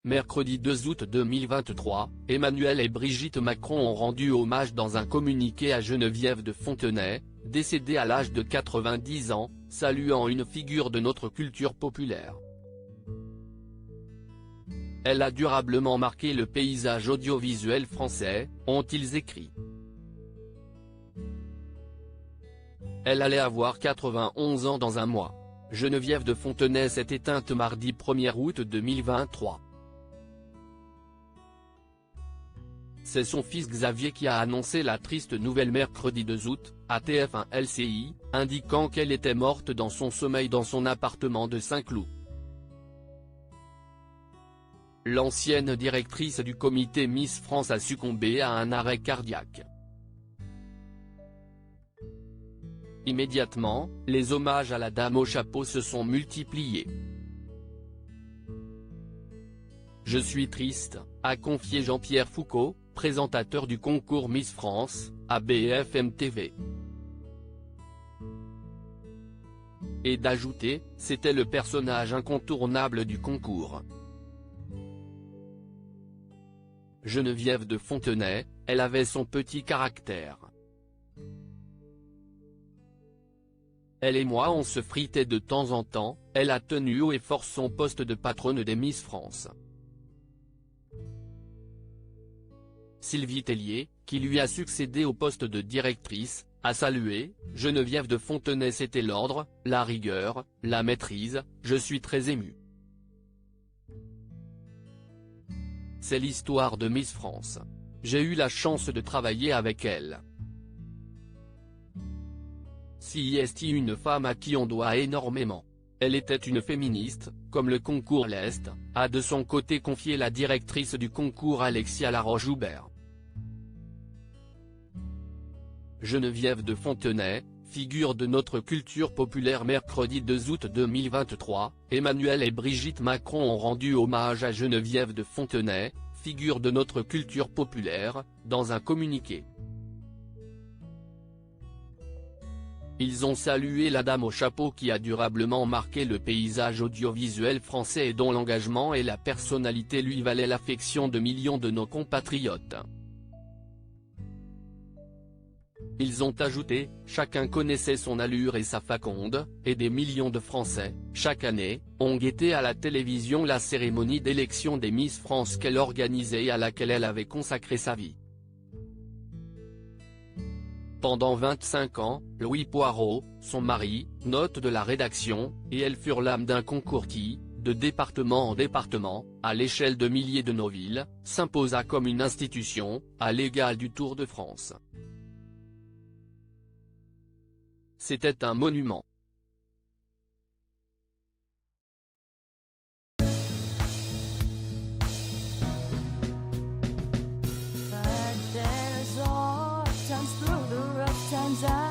Mercredi 2 août 2023, Emmanuel et Brigitte Macron ont rendu hommage dans un communiqué à Geneviève de Fontenay, décédée à l'âge de 90 ans, saluant une figure de notre culture populaire. Elle a durablement marqué le paysage audiovisuel français, ont-ils écrit. Elle allait avoir 91 ans dans un mois. Geneviève de Fontenay s'est éteinte mardi 1er août 2023. C'est son fils Xavier qui a annoncé la triste nouvelle mercredi 2 août, à TF1 LCI, indiquant qu'elle était morte dans son sommeil dans son appartement de Saint-Cloud. L'ancienne directrice du comité Miss France a succombé à un arrêt cardiaque. Immédiatement, les hommages à la dame au chapeau se sont multipliés. Je suis triste, a confié Jean-Pierre Foucault, présentateur du concours Miss France, à BFM TV. Et d'ajouter, c'était le personnage incontournable du concours. Geneviève de Fontenay, elle avait son petit caractère. Elle et moi on se fritait de temps en temps, elle a tenu haut et fort son poste de patronne des Miss France. Sylvie Tellier, qui lui a succédé au poste de directrice, a salué, Geneviève de Fontenay c'était l'ordre, la rigueur, la maîtrise, je suis très ému. C'est l'histoire de Miss France. J'ai eu la chance de travailler avec elle. Si est une femme à qui on doit énormément. Elle était une féministe, comme le concours l'Est, a de son côté confié la directrice du concours Alexia Laroche-Joubert. Geneviève de Fontenay, figure de notre culture populaire. Mercredi 2 août 2023, Emmanuel et Brigitte Macron ont rendu hommage à Geneviève de Fontenay, figure de notre culture populaire, dans un communiqué. Ils ont salué la dame au chapeau qui a durablement marqué le paysage audiovisuel français et dont l'engagement et la personnalité lui valaient l'affection de millions de nos compatriotes. Ils ont ajouté, chacun connaissait son allure et sa faconde, et des millions de Français, chaque année, ont guetté à la télévision la cérémonie d'élection des Miss France qu'elle organisait et à laquelle elle avait consacré sa vie. Pendant 25 ans, Louis Poirot, son mari, note de la rédaction, et elle furent l'âme d'un concours qui, de département en département, à l'échelle de milliers de nos villes, s'imposa comme une institution, à l'égal du Tour de France. C'était un monument. Times